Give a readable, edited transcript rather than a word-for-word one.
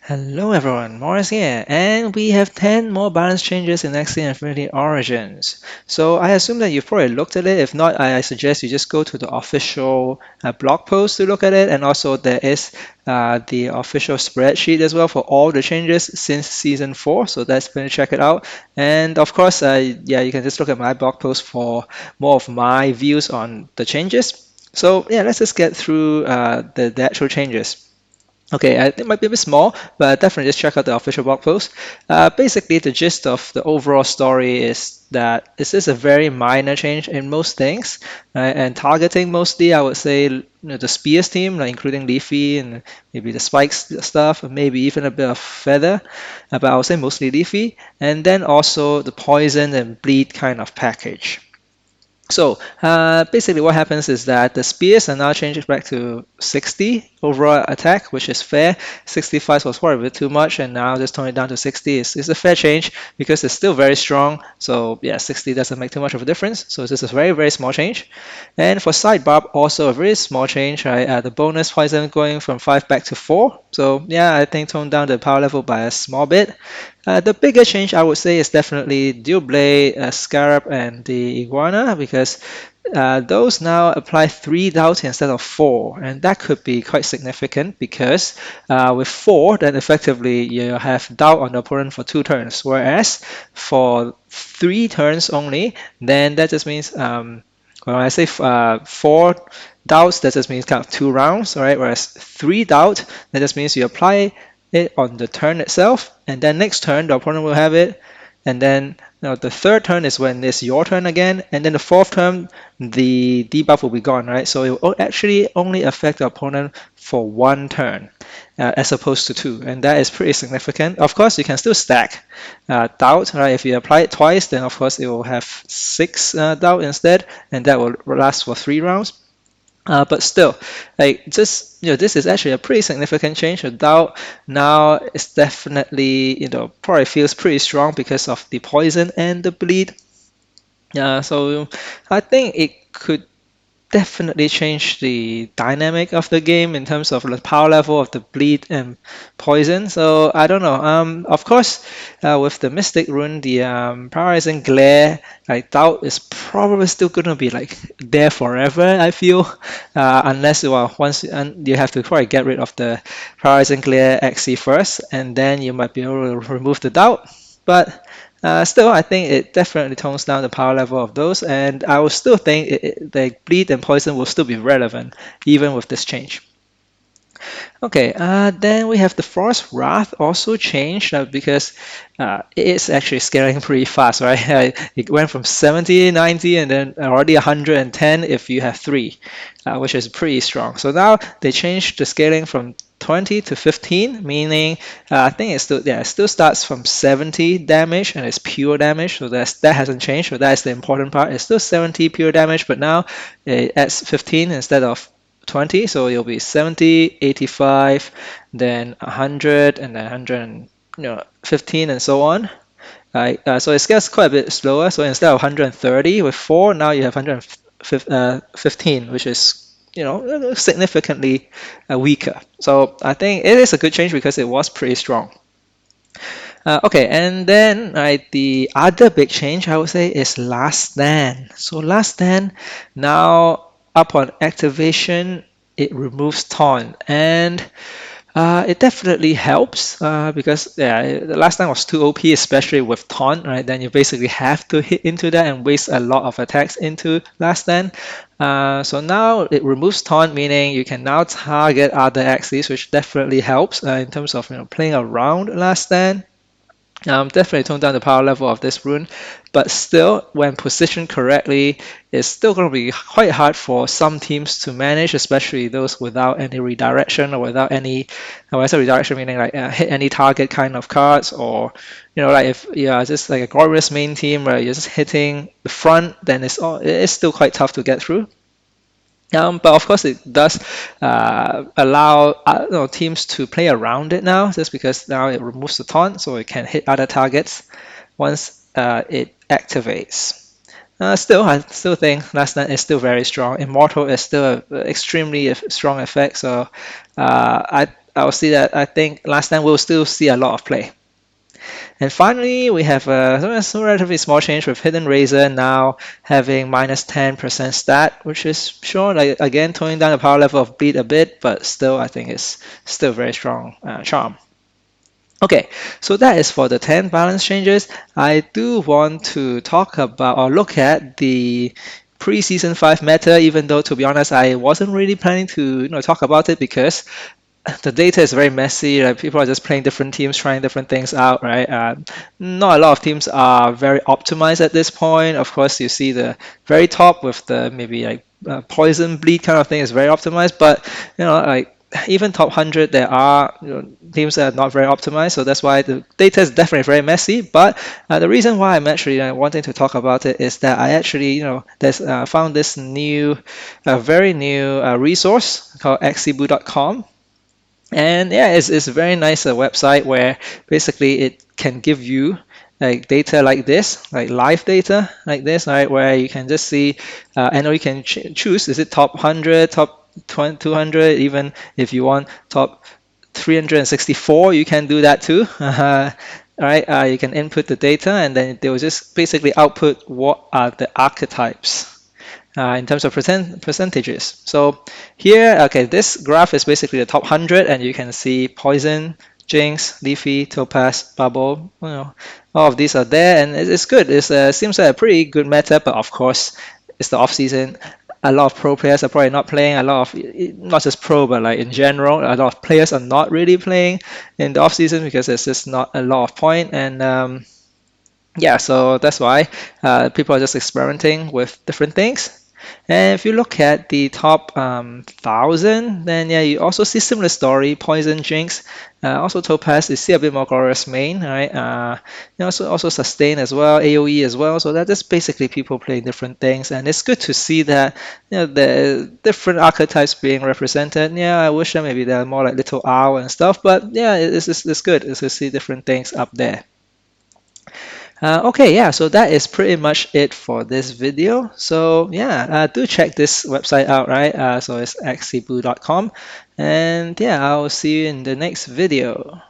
Hello everyone, Morris here, and we have 10 more balance changes in Axie Infinity Origins. So I assume that you've probably looked at it. If not, I suggest you just go to the official blog post to look at it, and also there is the official spreadsheet as well for all the changes since Season 4, so that's going to check it out. And of course, yeah, you can just look at my blog post for more of my views on the changes. So yeah, let's just get through the actual changes. Okay, it might be a bit small, but definitely just check out the official blog post. Basically, the gist of the overall story is that this is a very minor change in most things, and targeting mostly, I would say, the Spears team, like including Leafy and maybe the Spikes stuff, and maybe even a bit of Feather, but I would say mostly Leafy, and then also the Poison and Bleed kind of package. So basically what happens is that the spears are now changed back to 60 overall attack, which is fair. 65 was probably a bit too much, and now just tone it down to 60 is a fair change because it's still very strong. So yeah, 60 doesn't make too much of a difference. So this is a very, very small change. And for side barb, also a very small change, right? The bonus poison going from 5 back to 4. So yeah, I think toned down the power level by a small bit. The bigger change I would say is definitely Dual Blade, Scarab, and the Iguana because those now apply 3 doubts instead of 4, and that could be quite significant because with 4, then effectively you have doubt on the opponent for 2 turns, whereas for 3 turns only, then that just means when I say 4 doubts, that just means kind of 2 rounds, all right? Whereas 3 doubt, that just means you apply it on the turn itself, and then next turn the opponent will have it, and then the third turn is when it's your turn again, and then the fourth turn the debuff will be gone, right? So it will actually only affect the opponent for 1 turn as opposed to 2, and that is pretty significant. Of course, you can still stack doubt, right? If you apply it twice, then of course it will have 6 doubt instead, and that will last for 3 rounds. But still, like just this is actually a pretty significant change. The Dow now is definitely probably feels pretty strong because of the poison and the bleed. Yeah, so I think it could definitely change the dynamic of the game in terms of the power level of the bleed and poison. So I don't know. Of course, with the Mystic Rune, the Paralyzing Glare, I doubt is probably still gonna be like there forever. I feel, unless once and you have to probably get rid of the Paralyzing Glare XC first, and then you might be able to remove the doubt. But still, I think it definitely tones down the power level of those, and I will still think the bleed and poison will still be relevant even with this change. Okay, then we have the Frost Wrath also changed because it is actually scaling pretty fast, right? It went from 70, 90, and then already 110 if you have 3, which is pretty strong. So now they changed the scaling from 20 to 15, meaning I think it still starts from 70 damage and it's pure damage, so that hasn't changed. So that's the important part. It's still 70 pure damage, but now it adds 15 instead of 20, so it'll be 70, 85, then 100, and then 100 and 15, and so on. Right, so it scales quite a bit slower. So instead of 130 with 4, now you have 115, which is significantly weaker. So I think it is a good change because it was pretty strong. Okay, and then the other big change I would say is Last Stand. So Last Stand now upon activation it removes taunt, and it definitely helps because yeah, the last time was too OP, especially with taunt, right? Then you basically have to hit into that and waste a lot of attacks into last stand. So now it removes taunt, meaning you can now target other axes, which definitely helps in terms of playing around last stand. Definitely tone down the power level of this rune, but still, when positioned correctly, it's still going to be quite hard for some teams to manage, especially those without any redirection or without any, when I say redirection, meaning like hit any target kind of cards, or like if you are just like a glorious main team where you're just hitting the front, then it's still quite tough to get through. But of course, it does allow teams to play around it now, just because now it removes the taunt, so it can hit other targets once it activates. I still think Last Night is still very strong. Immortal is still an extremely strong effect, so I'll see that I think last time we'll still see a lot of play. And finally, we have a relatively small change with Hidden Razor now having minus 10% stat, which is sure, like again, toning down the power level of Bleed a bit, but still, I think it's still very strong charm. Okay, so that is for the 10 balance changes. I do want to talk about or look at the pre-season 5 meta, even though to be honest, I wasn't really planning to talk about it because the data is very messy. Like people are just playing different teams, trying different things out, right? Not a lot of teams are very optimized at this point. Of course, you see the very top with the maybe like poison bleed kind of thing is very optimized, but like even top 100, there are teams that are not very optimized. So that's why the data is definitely very messy. But the reason why I'm actually wanting to talk about it is that I actually, there's found this new, very new resource called Axieboo.com. And yeah, it's a very nice website where basically it can give you like data like this, like live data like this, right? Where you can just see, and or you can choose, is it top 100, top 200, even if you want top 364, you can do that too. Right? You can input the data and then they will just basically output what are the archetypes in terms of percentages. So here, okay, this graph is basically the top 100, and you can see Poison, Jinx, Leafy, Topaz, Bubble. All of these are there, and it's good. It seems like a pretty good meta, but of course, it's the off season. A lot of pro players are probably not playing. A lot of, not just pro, but like in general, a lot of players are not really playing in the off season because there's just not a lot of point. And yeah, so that's why people are just experimenting with different things. And if you look at the top 1,000, then yeah, you also see similar story. Poison, Jinx, also Topaz. You see a bit more glorious main, right? Also sustain as well, AOE as well. So that's basically people playing different things, and it's good to see that the different archetypes being represented. Yeah, I wish that maybe they're more like Little Owl and stuff, but yeah, it's good. It's to see different things up there. Okay, yeah, so that is pretty much it for this video. So yeah, do check this website out, right? So it's axieboo.com. And yeah, I'll see you in the next video.